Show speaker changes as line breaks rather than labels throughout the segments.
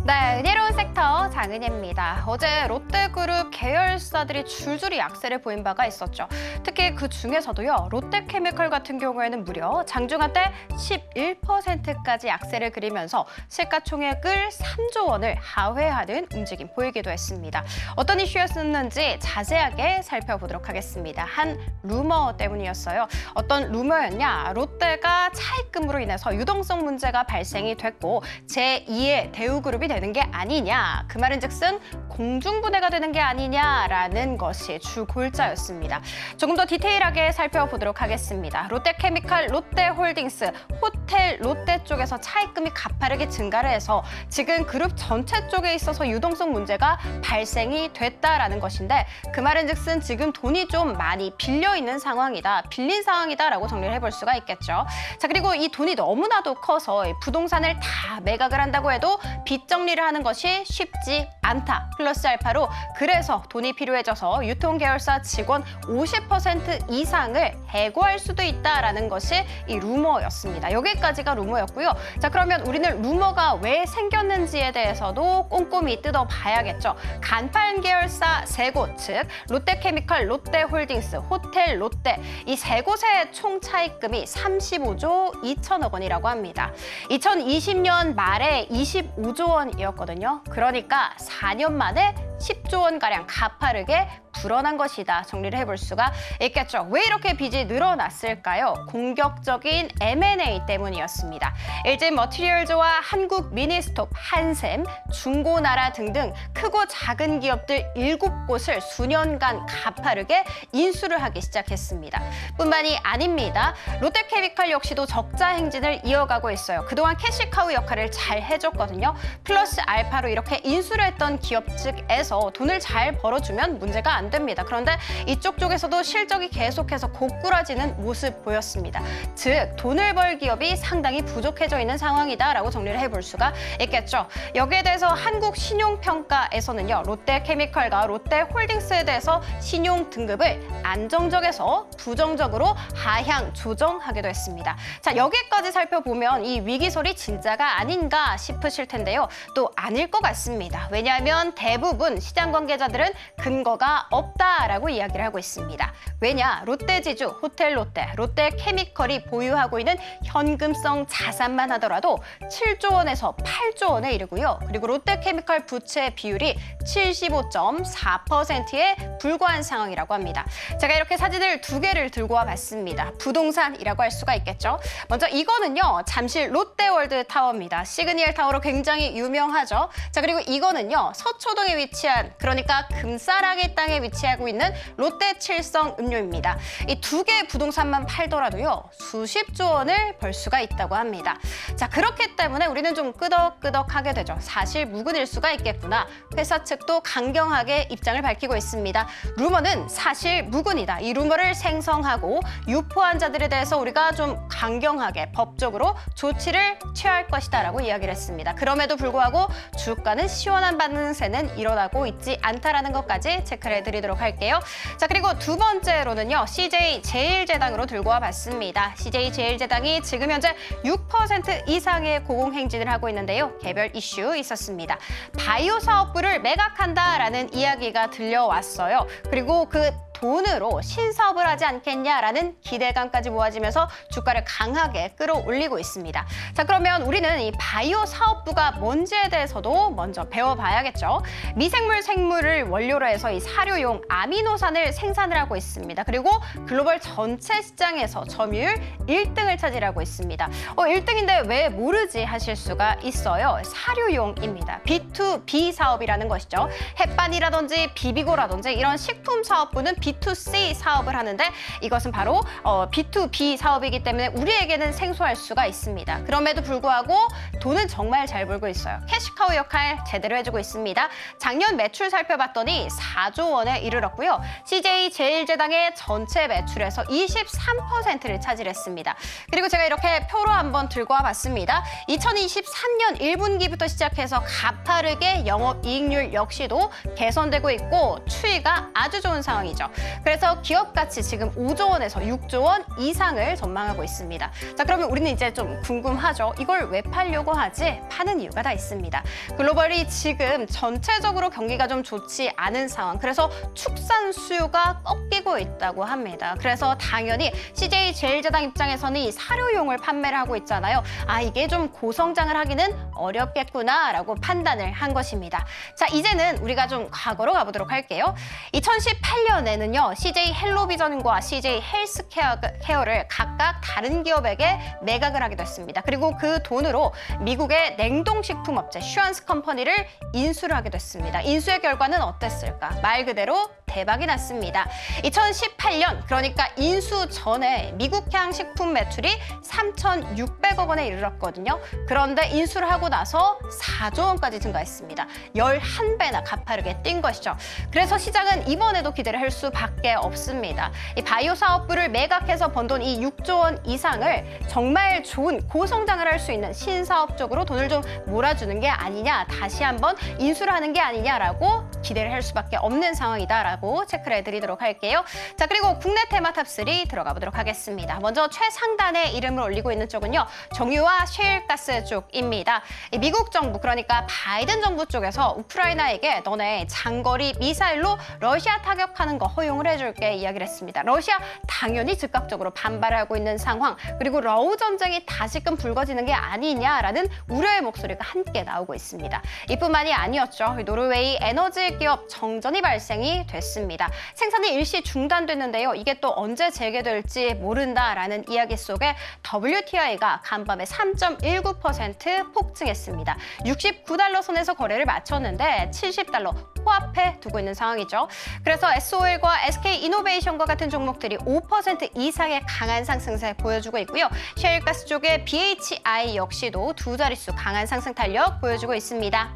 네, 은혜로운 섹터 장은혜입니다. 어제 롯데그룹 계열사들이 줄줄이 약세를 보인 바가 있었죠. 특히 그 중에서도요, 롯데케미컬 같은 경우에는 무려 장중한 때 11%까지 약세를 그리면서 시가총액을 3조 원을 하회하는 움직임 보이기도 했습니다. 어떤 이슈였었는지 자세하게 살펴보도록 하겠습니다. 한 루머 때문이었어요. 어떤 루머였냐? 롯데가 차입금으로 인해서 유동성 문제가 발생이 됐고 제2의 대우그룹이 되는 게 아니냐, 그 말은즉슨 공중분해가 되는 게 아니냐라는 것이 주 골자였습니다. 조금 더 디테일하게 살펴보도록 하겠습니다. 롯데케미칼, 롯데홀딩스, 호텔 롯데 쪽에서 차입금이 가파르게 증가를 해서 지금 그룹 전체 쪽에 있어서 유동성 문제가 발생이 됐다라는 것인데, 그 말은즉슨 지금 돈이 좀 많이 빌려 있는 상황이다, 빌린 상황이다라고 정리를 해볼 수가 있겠죠. 자, 그리고 이 돈이 너무나도 커서 부동산을 다 매각을 한다고 해도 빚 정리를 하는 것이 쉽지 않다. 플러스 알파로 그래서 돈이 필요해져서 유통계열사 직원 50% 이상을 해고할 수도 있다라는 것이 이 루머였습니다. 여기까지가 루머였고요. 자, 그러면 우리는 루머가 왜 생겼는지에 대해서도 꼼꼼히 뜯어봐야겠죠. 간판 계열사 세 곳, 즉 롯데케미칼, 롯데홀딩스, 호텔 롯데, 이 세 곳의 총 차입금이 35조 2천억 원이라고 합니다. 2020년 말에 25조 원이었거든요. 그러니까 4년 만에 10조 원가량 가파르게 불어난 것이다. 정리를 해볼 수가 있겠죠. 왜 이렇게 빚이 늘어났을까요? 공격적인 M&A 때문이었습니다. LG 머티리얼즈와 한국 미니스톱, 한샘, 중고나라 등등 크고 작은 기업들 7곳을 수년간 가파르게 인수를 하기 시작했습니다. 뿐만이 아닙니다. 롯데케미칼 역시도 적자 행진을 이어가고 있어요. 그동안 캐시카우 역할을 잘 해줬거든요. 플러스 알파로 이렇게 인수를 했던 기업 측에서 돈을 잘 벌어주면 문제가 안 됩니다. 그런데 이쪽 쪽에서도 실적이 계속해서 고꾸라지는 모습 보였습니다. 즉 돈을 벌 기업이 상당히 부족해져 있는 상황이다라고 정리를 해볼 수가 있겠죠. 여기에 대해서 한국신용평가에서는요, 롯데케미칼과 롯데홀딩스에 대해서 신용 등급을 안정적에서 부정적으로 하향 조정하기도 했습니다. 자, 여기까지 살펴보면 이 위기설이 진짜가 아닌가 싶으실 텐데요. 또 아닐 것 같습니다. 왜냐하면 대부분 시장 관계자들은 근거가 없다라고 이야기를 하고 있습니다. 왜냐? 롯데지주, 호텔 롯데, 롯데케미컬이 보유하고 있는 현금성 자산만 하더라도 7조 원에서 8조 원에 이르고요. 그리고 롯데케미컬 부채 비율이 75.4%에 불과한 상황이라고 합니다. 제가 이렇게 사진을 두 개를 들고 와봤습니다. 부동산이라고 할 수가 있겠죠. 먼저 이거는요, 잠실 롯데월드 타워입니다. 시그니엘 타워로 굉장히 유명하죠. 자, 그리고 이거는요, 서초동에 위치한, 그러니까 금싸라기 땅에 위치하고 있는 롯데칠성 음료입니다. 이 두 개의 부동산만 팔더라도요, 수십조 원을 벌 수가 있다고 합니다. 자, 그렇기 때문에 우리는 좀 끄덕끄덕하게 되죠. 사실 무근일 수가 있겠구나. 회사 측도 강경하게 입장을 밝히고 있습니다. 루머는 사실 무근이다. 이 루머를 생성하고 유포한 자들에 대해서 우리가 좀 강경하게 법적으로 조치를 취할 것이다라고 이야기를 했습니다. 그럼에도 불구하고 주가는 시원한 반응세는 일어나고 있지 않다라는 것까지 체크를 해드리도록 할게요. 자, 그리고 두 번째로는요, CJ제일제당으로 들고 와봤습니다. CJ제일제당이 지금 현재 6% 이상의 고공행진을 하고 있는데요. 개별 이슈 있었습니다. 바이오 사업부를 매각한다라는 이야기가 들려왔어요. 그리고 그 돈으로 신사업을 하지 않겠냐라는 기대감까지 모아지면서 주가를 강하게 끌어올리고 있습니다. 자, 그러면 우리는 이 바이오 사업부가 뭔지에 대해서도 먼저 배워봐야겠죠. 미생물 생물을 원료로 해서 이 사료용 아미노산을 생산을 하고 있습니다. 그리고 글로벌 전체 시장에서 점유율 1등을 차지하고 있습니다. 1등인데 왜 모르지 하실 수가 있어요. 사료용입니다. B2B 사업이라는 것이죠. 햇반이라든지 비비고라든지 이런 식품 사업부는 B2C 사업을 하는데, 이것은 바로 B2B 사업이기 때문에 우리에게는 생소할 수가 있습니다. 그럼에도 불구하고 돈은 정말 잘 벌고 있어요. 캐시카우 역할 제대로 해주고 있습니다. 작년 매출 살펴봤더니 4조 원에 이르렀고요. CJ제일제당의 전체 매출에서 23%를 차지했습니다. 그리고 제가 이렇게 표로 한번 들고 와봤습니다. 2023년 1분기부터 시작해서 가파르게 영업이익률 역시도 개선되고 있고 추이가 아주 좋은 상황이죠. 그래서 기업 가치 지금 5조 원에서 6조 원 이상을 전망하고 있습니다. 자, 그러면 우리는 이제 좀 궁금하죠. 이걸 왜 팔려고 하지? 파는 이유가 다 있습니다. 글로벌이 지금 전체적으로 경기가 좀 좋지 않은 상황, 그래서 축산 수요가 꺾이고 있다고 합니다. 그래서 당연히 CJ 제일제당 입장에서는 이 사료용을 판매를 하고 있잖아요. 아, 이게 좀 고성장을 하기는 어렵겠구나라고 판단을 한 것입니다. 자, 이제는 우리가 좀 과거로 가보도록 할게요. 2018년에는요, CJ 헬로비전과 CJ 헬스케어를 각각 다른 기업에게 매각을 하기도 했습니다. 그리고 그 돈으로 미국의 냉동식품업체 슈완스 컴퍼니를 인수를 하게 됐습니다. 인수의 결과는 어땠을까? 말 그대로 대박이 났습니다. 2018년, 그러니까 인수 전에 미국향 식품 매출이 3,600억 원에 이르렀거든요. 그런데 인수를 하고 나서 4조 원까지 증가했습니다. 11배나 가파르게 뛴 것이죠. 그래서 시장은 이번에도 기대를 할 수밖에 없습니다. 이 바이오 사업부를 매각해서 번 돈 이 6조 원 이상을 정말 좋은 고성장을 할 수 있는 신사업 쪽으로 돈을 좀 몰아주는 게 아니냐, 다시 한번 인수를 하는 게 아니냐라고 기대를 할 수밖에 없는 상황이다라고 체크를 해드리도록 할게요. 자, 그리고 국내 테마탑 3 들어가 보도록 하겠습니다. 먼저 최상단에 이름을 올리고 있는 쪽은요, 정유와 셰일가스 쪽입니다. 미국 정부, 그러니까 바이든 정부 쪽에서 우크라이나에게 너네 장거리 미사일로 러시아 타격하는 거 허용을 해줄게 이야기를 했습니다. 러시아 당연히 즉각적으로 반발하고 있는 상황, 그리고 러우 전쟁이 다시금 불거지는 게 아니냐라는 우려의 목소리가 함께 나오고 있습니다. 이뿐만이 아니었죠. 노르웨이 에너지 기업 정전이 발생이 됐습니다. 생산이 일시 중단됐는데요. 이게 또 언제 재개될지 모른다라는 이야기 속에 WTI가 간밤에 3.19% 폭증했습니다. 69달러 선에서 거래를 마쳤는데 70달러 코앞에 두고 있는 상황이죠. 그래서 SOL과 SK이노베이션과 같은 종목들이 5% 이상의 강한 상승세 보여주고 있고요. 셰일가스 쪽의 BHI 역시도 두 자릿수 강한 상승 탄력 보여주고 있습니다.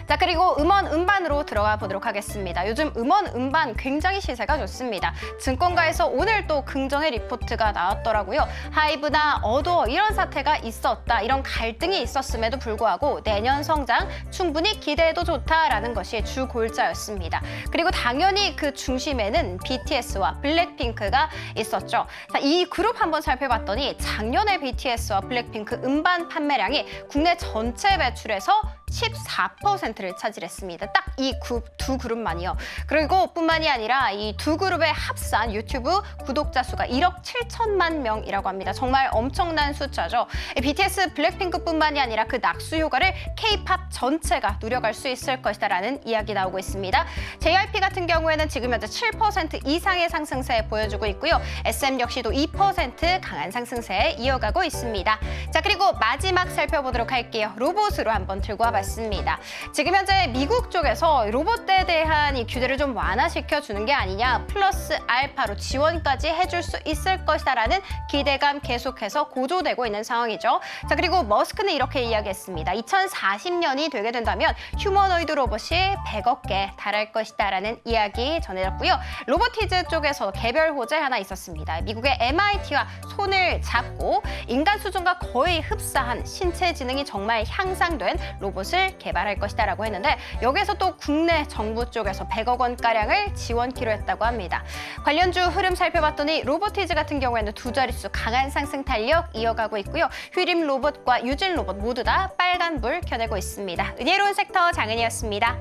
자, 그리고 음원 음반으로 들어가 보도록 하겠습니다. 요즘 음원 음반 굉장히 시세가 좋습니다. 증권가에서 오늘 또 긍정의 리포트가 나왔더라고요. 하이브나 어도어 이런 사태가 있었다, 이런 갈등이 있었음에도 불구하고 내년 성장 충분히 기대해도 좋다라는 것이 주 골자였습니다. 그리고 당연히 그 중심에는 BTS와 블랙핑크가 있었죠. 자, 이 그룹 한번 살펴봤더니 작년에 BTS와 블랙핑크 음반 판매량이 국내 전체 매출에서 14%를 차지했습니다. 딱 이 두 그룹만이요. 그리고 뿐만이 아니라 이 두 그룹의 합산 유튜브 구독자 수가 1억 7천만 명이라고 합니다. 정말 엄청난 숫자죠. BTS, 블랙핑크뿐만이 아니라 그 낙수 효과를 K-팝 전체가 누려갈 수 있을 것이다라는 이야기 나오고 있습니다. JYP 같은 경우에는 지금 현재 7% 이상의 상승세 보여주고 있고요. SM 역시도 2% 강한 상승세 이어가고 있습니다. 자, 그리고 마지막 살펴보도록 할게요. 로봇으로 한번 들고 와봤습니다. 지금 현재 미국 쪽에서 로봇에 대한 이 규제를 좀 완화시켜 주는 게 아니냐, 플러스 알파로 지원까지 해줄 수 있을 것이다라는 기대감 계속해서 고조되고 있는 상황이죠. 자, 그리고 머스크는 이렇게 이야기했습니다. 2040년이 되게 된다면 휴머노이드 로봇이 100억 개 달할 것이다라는 이야기 전해졌고요. 로보티즈 쪽에서 개별 호재 하나 있었습니다. 미국의 MIT와 손을 잡고 인간 수준과 거의 흡사한 신체 지능이 정말 향상된 로봇을 개발할 것이다라고 했는데, 여기에서 또 국내 정부 쪽에서 100억 원가량을 지원키로 했다고 합니다. 관련주 흐름 살펴봤더니 로보티즈 같은 경우에는 두 자릿수 강한 상승 탄력 이어가고 있고요. 휘림 로봇과 유진 로봇 모두 다 빨간불 켜내고 있습니다. 은혜로운 섹터 장은이었습니다.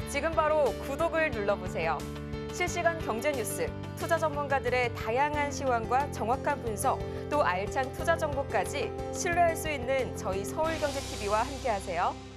지금 바로 구독을 눌러보세요. 실시간 경제 뉴스, 투자 전문가들의 다양한 시황과 정확한 분석, 또 알찬 투자 정보까지 신뢰할 수 있는 저희 서울경제TV와 함께하세요.